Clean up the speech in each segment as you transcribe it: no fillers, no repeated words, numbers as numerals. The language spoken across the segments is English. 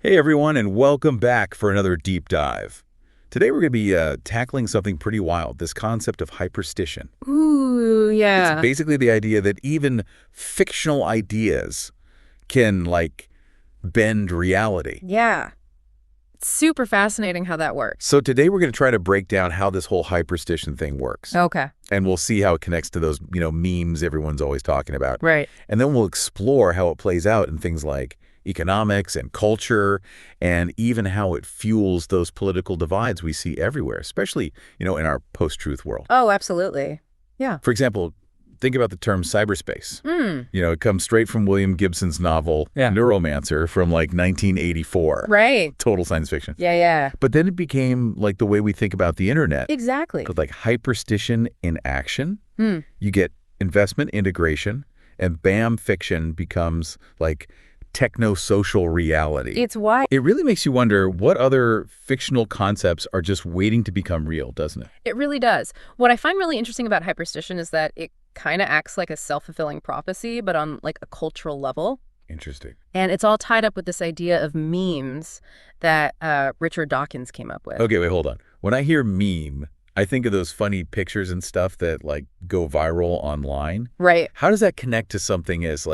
Hey everyone, and welcome back for another deep dive. Today we're going to be tackling something pretty wild, this concept of hyperstition. Ooh, It's yeah. basically the idea that even fictional ideas can, bend reality. Yeah. It's super fascinating how that works. So today we're going to try to break down how this whole hyperstition thing works. Okay. And we'll see how it connects to those, memes everyone's always talking about. Right. And then we'll explore how it plays out in things like economics and culture, and even how it fuels those political divides we see everywhere, especially, in our post-truth world. Oh, absolutely. Yeah. For example, think about the term cyberspace. Mm. It comes straight from William Gibson's novel, Neuromancer, from 1984. Right. Total science fiction. Yeah. But then it became the way we think about the internet. Exactly. With hyperstition in action. Mm. You get investment integration, and bam, fiction becomes techno-social reality. It's why It really makes you wonder what other fictional concepts are just waiting to become real, doesn't it? it really does. What I find really interesting about hyperstition is that it kind of acts like a self-fulfilling prophecy, but on a cultural level. Interesting. And it's all tied up with this idea of memes that Richard Dawkins came up with. Okay, wait, hold on. When I hear meme, I think of those funny pictures and stuff that go viral online. Right. How does that connect to something as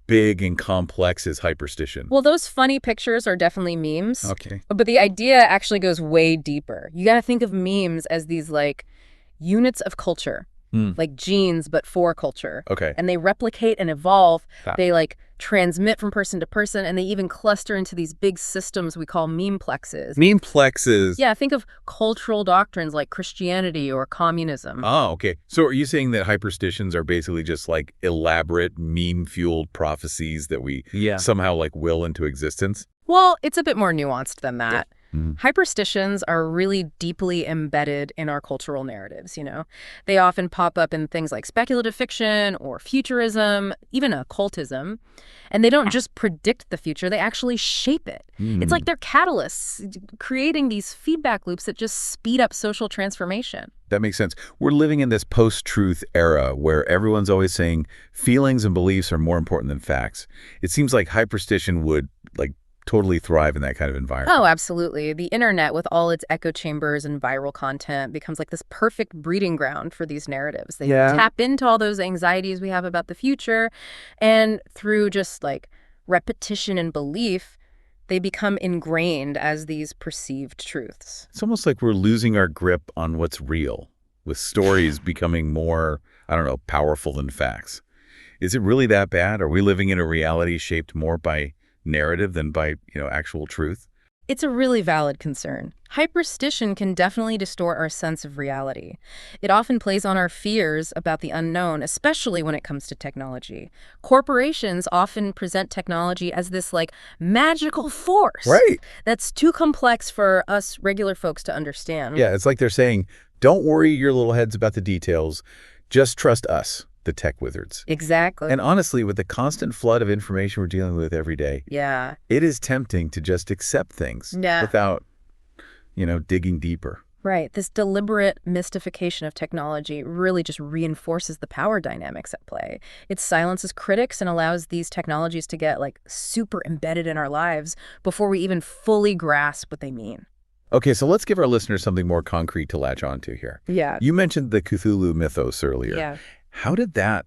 big and complex as hyperstition? Well, those funny pictures are definitely memes. Okay. But the idea actually goes way deeper. You got to think of memes as these units of culture, like genes, but for culture. Okay. And they replicate and evolve. Ah. They transmit from person to person, and they even cluster into these big systems we call memeplexes. Memeplexes. Yeah, think of cultural doctrines like Christianity or communism. Oh, okay. So are you saying that hyperstitions are basically just elaborate meme-fueled prophecies that we somehow will into existence? Well, it's a bit more nuanced than that. Mm. Hyperstitions are really deeply embedded in our cultural narratives, They often pop up in things like speculative fiction or futurism, even occultism. And they don't just predict the future, they actually shape it. It's like they're catalysts, creating these feedback loops that just speed up social transformation. That makes sense. We're living in this post-truth era where everyone's always saying feelings and beliefs are more important than facts. It seems like hyperstition would totally thrive in that kind of environment. Oh, absolutely. The internet, with all its echo chambers and viral content, becomes this perfect breeding ground for these narratives. They tap into all those anxieties we have about the future, and through just repetition and belief, they become ingrained as these perceived truths. It's almost like we're losing our grip on what's real, with stories becoming more, powerful than facts. Is it really that bad? Are we living in a reality shaped more by narrative than by, actual truth? It's a really valid concern. Hyperstition can definitely distort our sense of reality. It often plays on our fears about the unknown, especially when it comes to technology. Corporations often present technology as this magical force. Right. That's too complex for us regular folks to understand. Yeah, it's like they're saying, don't worry your little heads about the details. Just trust us, the tech wizards. Exactly. And honestly, with the constant flood of information we're dealing with every day, it is tempting to just accept things without, digging deeper. Right. This deliberate mystification of technology really just reinforces the power dynamics at play. It silences critics and allows these technologies to get super embedded in our lives before we even fully grasp what they mean. Okay, so let's give our listeners something more concrete to latch onto here. Yeah. You mentioned the Cthulhu mythos earlier. Yeah. How did that,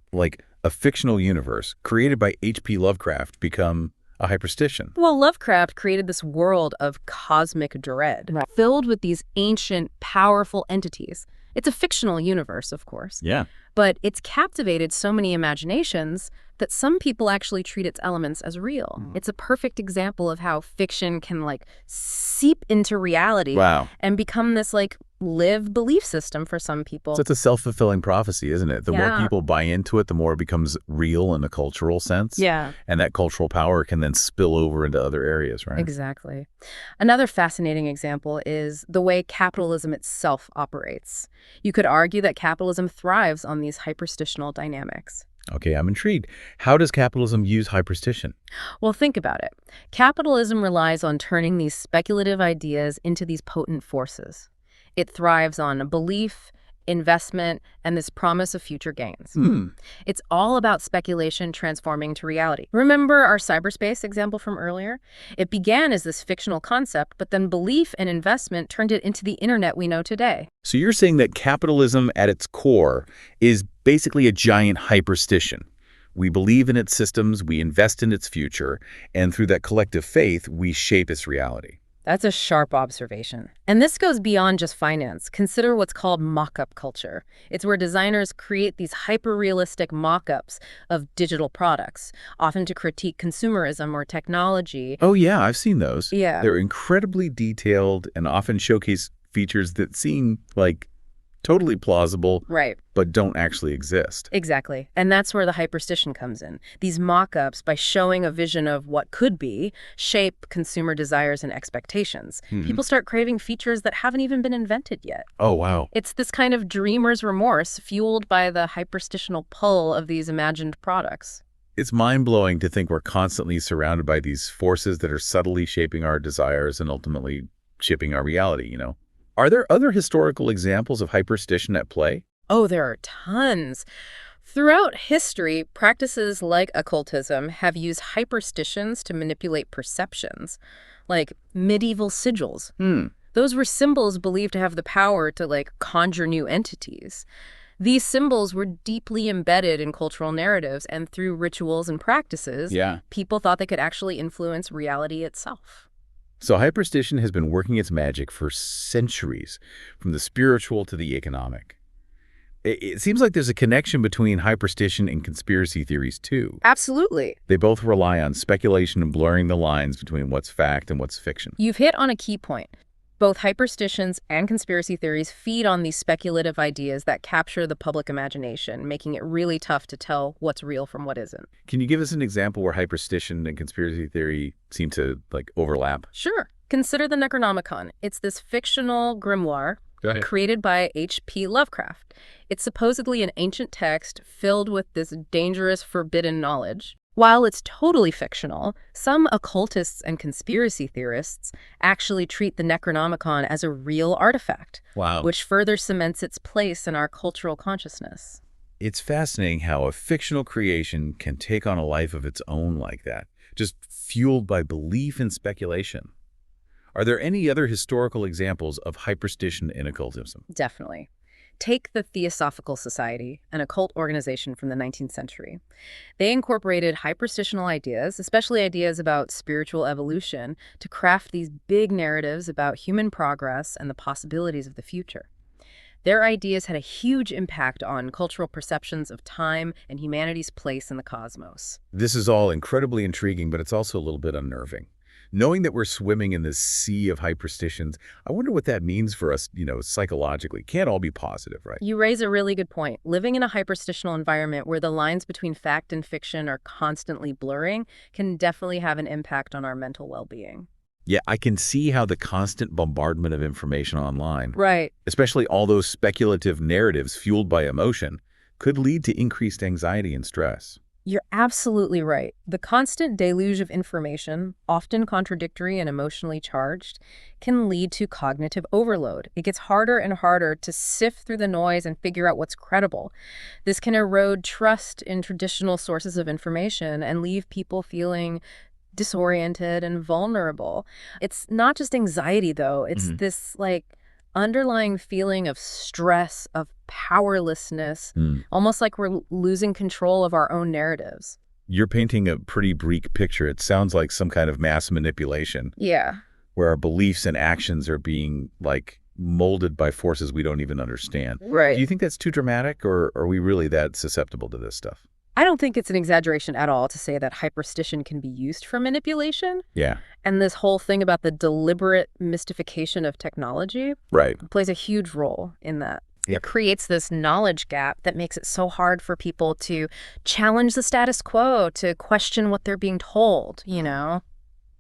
a fictional universe created by H.P. Lovecraft, become a hyperstition? Well, Lovecraft created this world of cosmic dread, filled with these ancient, powerful entities. It's a fictional universe, of course. Yeah. But it's captivated so many imaginations that some people actually treat its elements as real. It's a perfect example of how fiction can seep into reality and become this lived belief system for some people. So it's a self-fulfilling prophecy, isn't it? The more people buy into it, the more it becomes real in a cultural sense. Yeah. And that cultural power can then spill over into other areas, right? Exactly. Another fascinating example is the way capitalism itself operates. You could argue that capitalism thrives on these hyperstitional dynamics. Okay, I'm intrigued. How does capitalism use hyperstition? Well, think about it. Capitalism relies on turning these speculative ideas into these potent forces. It thrives on belief, investment, and this promise of future gains. Hmm. It's all about speculation transforming to reality. Remember our cyberspace example from earlier? It began as this fictional concept, but then belief and investment turned it into the internet we know today. So you're saying that capitalism at its core is basically a giant hyperstition. We believe in its systems, we invest in its future, and through that collective faith, we shape its reality. That's a sharp observation. And this goes beyond just finance. Consider what's called mock-up culture. It's where designers create these hyper-realistic mock-ups of digital products, often to critique consumerism or technology. Oh yeah, I've seen those. Yeah. They're incredibly detailed and often showcase features that seem like totally plausible, Right. but don't actually exist. Exactly. And that's where the hyperstition comes in. These mock-ups, by showing a vision of what could be, shape consumer desires and expectations. People start craving features that haven't even been invented yet. Oh, wow. It's this kind of dreamer's remorse fueled by the hyperstitional pull of these imagined products. It's mind-blowing to think we're constantly surrounded by these forces that are subtly shaping our desires and ultimately shaping our reality. Are there other historical examples of hyperstition at play? Oh, there are tons. Throughout history, practices like occultism have used hyperstitions to manipulate perceptions, like medieval sigils. Those were symbols believed to have the power to, conjure new entities. These symbols were deeply embedded in cultural narratives, and through rituals and practices, Yeah. people thought they could actually influence reality itself. So hyperstition has been working its magic for centuries, from the spiritual to the economic. It seems like there's a connection between hyperstition and conspiracy theories, too. Absolutely. They both rely on speculation and blurring the lines between what's fact and what's fiction. You've hit on a key point. Both hyperstitions and conspiracy theories feed on these speculative ideas that capture the public imagination, making it really tough to tell what's real from what isn't. Can you give us an example where hyperstition and conspiracy theory seem to, overlap? Sure. Consider the Necronomicon. It's this fictional grimoire created by H.P. Lovecraft. It's supposedly an ancient text filled with this dangerous, forbidden knowledge. While it's totally fictional, some occultists and conspiracy theorists actually treat the Necronomicon as a real artifact, Wow. which further cements its place in our cultural consciousness. It's fascinating how a fictional creation can take on a life of its own like that, just fueled by belief and speculation. Are there any other historical examples of hyperstition in occultism? Definitely. Take the Theosophical Society, an occult organization from the 19th century. They incorporated hyperstitional ideas, especially ideas about spiritual evolution, to craft these big narratives about human progress and the possibilities of the future. Their ideas had a huge impact on cultural perceptions of time and humanity's place in the cosmos. This is all incredibly intriguing, but it's also a little bit unnerving. Knowing that we're swimming in this sea of hyperstitions, I wonder what that means for us, psychologically. Can't all be positive, right? You raise a really good point. Living in a hyperstitional environment where the lines between fact and fiction are constantly blurring can definitely have an impact on our mental well-being. Yeah, I can see how the constant bombardment of information online, Right. especially all those speculative narratives fueled by emotion, could lead to increased anxiety and stress. You're absolutely right. The constant deluge of information, often contradictory and emotionally charged, can lead to cognitive overload. It gets harder and harder to sift through the noise and figure out what's credible. This can erode trust in traditional sources of information and leave people feeling disoriented and vulnerable. It's not just anxiety, though. It's this, underlying feeling of stress, of powerlessness, almost like we're losing control of our own narratives. You're painting a pretty bleak picture. It sounds like some kind of mass manipulation Yeah. where our beliefs and actions are being, molded by forces we don't even understand. Right. Do you think that's too dramatic, or are we really that susceptible to this stuff? I don't think it's an exaggeration at all to say that hyperstition can be used for manipulation. Yeah. And this whole thing about the deliberate mystification of technology Right. plays a huge role in that. Yep. It creates this knowledge gap that makes it so hard for people to challenge the status quo, to question what they're being told,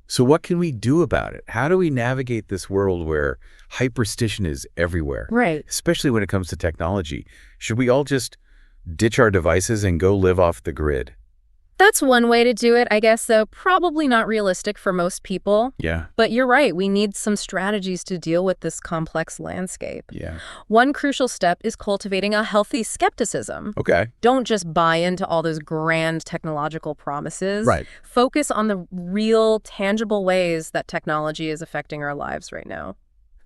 So what can we do about it? How do we navigate this world where hyperstition is everywhere, Right. especially when it comes to technology? Should we all just ditch our devices and go live off the grid? That's one way to do it, I guess, though probably not realistic for most people. Yeah. But you're right, we need some strategies to deal with this complex landscape. Yeah. One crucial step is cultivating a healthy skepticism. Okay. Don't just buy into all those grand technological promises. Right. Focus on the real, tangible ways that technology is affecting our lives right now.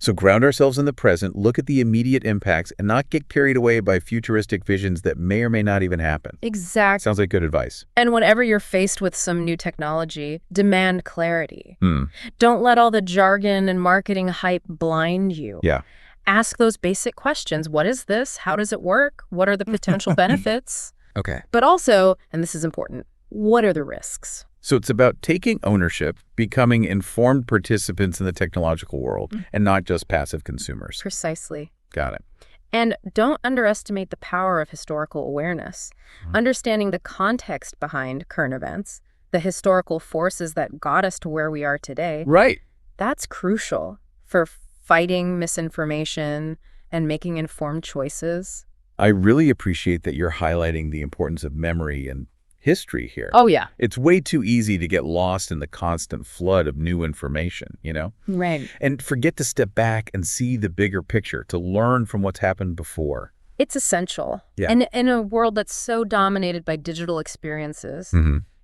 So ground ourselves in the present, look at the immediate impacts, and not get carried away by futuristic visions that may or may not even happen. Exactly. Sounds like good advice. And whenever you're faced with some new technology, demand clarity. Hmm. Don't let all the jargon and marketing hype blind you. Yeah. Ask those basic questions. What is this? How does it work? What are the potential benefits? Okay. But also, and this is important, what are the risks? So it's about taking ownership, becoming informed participants in the technological world, and not just passive consumers. Precisely. Got it. And don't underestimate the power of historical awareness. Understanding the context behind current events, the historical forces that got us to where we are today, Right. that's crucial for fighting misinformation and making informed choices. I really appreciate that you're highlighting the importance of memory and history here. Oh, yeah. It's way too easy to get lost in the constant flood of new information, you know? Right. And forget to step back and see the bigger picture, to learn from what's happened before. It's essential. Yeah. And in a world that's so dominated by digital experiences,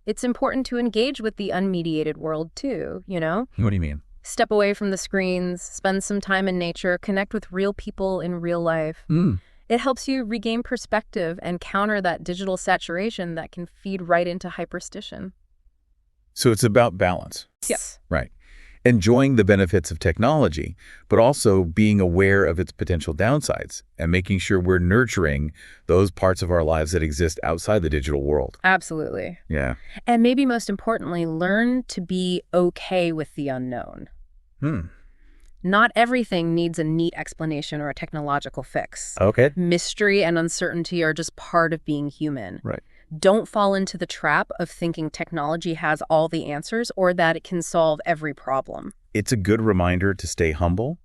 it's important to engage with the unmediated world too, you know? What do you mean? Step away from the screens, spend some time in nature, connect with real people in real life. It helps you regain perspective and counter that digital saturation that can feed right into hyperstition. So it's about balance. Yes. Right. Enjoying the benefits of technology, but also being aware of its potential downsides and making sure we're nurturing those parts of our lives that exist outside the digital world. Absolutely. Yeah. And maybe most importantly, learn to be okay with the unknown. Not everything needs a neat explanation or a technological fix. Okay. Mystery and uncertainty are just part of being human. Right. Don't fall into the trap of thinking technology has all the answers or that it can solve every problem. It's a good reminder to stay humble,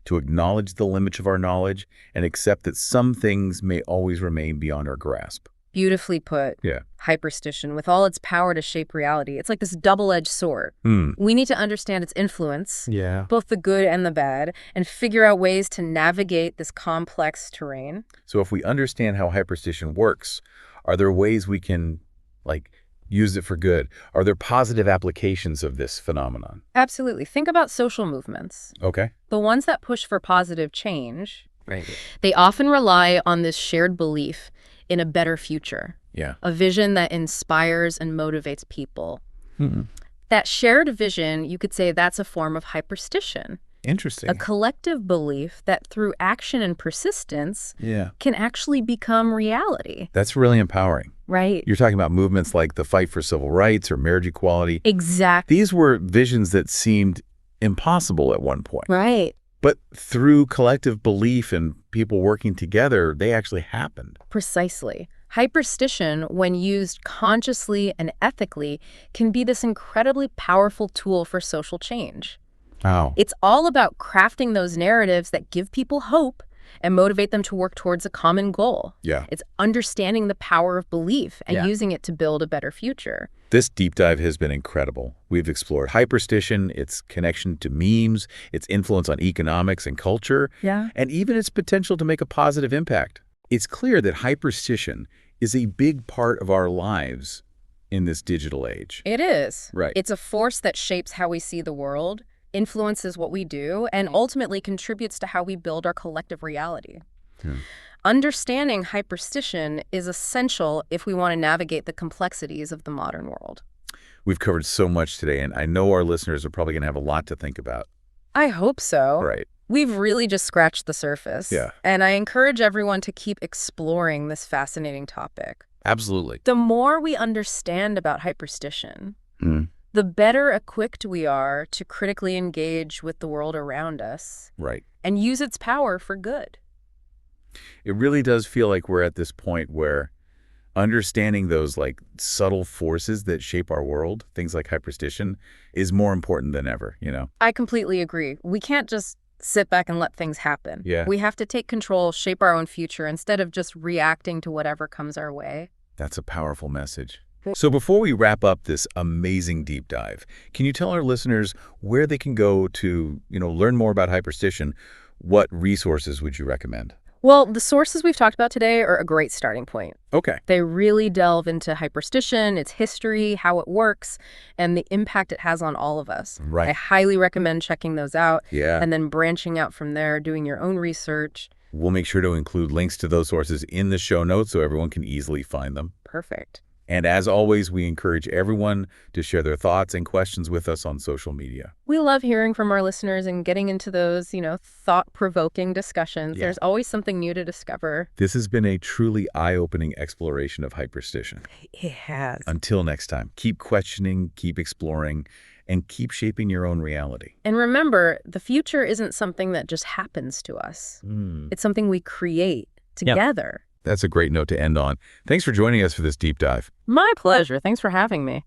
to acknowledge the limits of our knowledge, and accept that some things may always remain beyond our grasp. Beautifully put. Yeah. Hyperstition, with all its power to shape reality, it's like this double-edged sword. We need to understand its influence, Yeah. both the good and the bad, and figure out ways to navigate this complex terrain. So if we understand how hyperstition works, are there ways we can, use it for good? Are there positive applications of this phenomenon? Absolutely. Think about social movements. Okay. The ones that push for positive change, Right. they often rely on this shared belief in a better future, Yeah. a vision that inspires and motivates people. That shared vision, you could say that's a form of hyperstition, Interesting. a collective belief that through action and persistence Yeah. can actually become reality. That's really empowering. Right. You're talking about movements like the fight for civil rights or marriage equality. Exactly. These were visions that seemed impossible at one point. Right. But through collective belief and people working together, they actually happened. Precisely. Hyperstition, when used consciously and ethically, can be this incredibly powerful tool for social change. Wow. It's all about crafting those narratives that give people hope and motivate them to work towards a common goal. Yeah. It's understanding the power of belief and Yeah. using it to build a better future. This deep dive has been incredible. We've explored hyperstition, its connection to memes, its influence on economics and culture, and even its potential to make a positive impact. It's clear that hyperstition is a big part of our lives in this digital age. It is. Right. It's a force that shapes how we see the world, influences what we do, and ultimately contributes to how we build our collective reality. Understanding hyperstition is essential if we want to navigate the complexities of the modern world. We've covered so much today, and I know our listeners are probably going to have a lot to think about. I hope so. Right. We've really just scratched the surface. Yeah. And I encourage everyone to keep exploring this fascinating topic. Absolutely. The more we understand about hyperstition, the better equipped we are to critically engage with the world around us Right. and use its power for good. It really does feel like we're at this point where understanding those subtle forces that shape our world, things like hyperstition, is more important than ever, you know? I completely agree. We can't just sit back and let things happen. Yeah. We have to take control, shape our own future instead of just reacting to whatever comes our way. That's a powerful message. So before we wrap up this amazing deep dive, can you tell our listeners where they can go to, learn more about Hyperstition? What resources would you recommend? Well, the sources we've talked about today are a great starting point. Okay. They really delve into hyperstition, its history, how it works, and the impact it has on all of us. I Right. highly recommend checking those out Yeah. and then branching out from there, doing your own research. We'll make sure to include links to those sources in the show notes so everyone can easily find them. Perfect. And as always, we encourage everyone to share their thoughts and questions with us on social media. We love hearing from our listeners and getting into those, thought-provoking discussions. Yeah. There's always something new to discover. This has been a truly eye-opening exploration of Hyperstition. It has. Until next time, keep questioning, keep exploring, and keep shaping your own reality. And remember, the future isn't something that just happens to us. It's something we create together. That's a great note to end on. Thanks for joining us for this deep dive. My pleasure. Thanks for having me.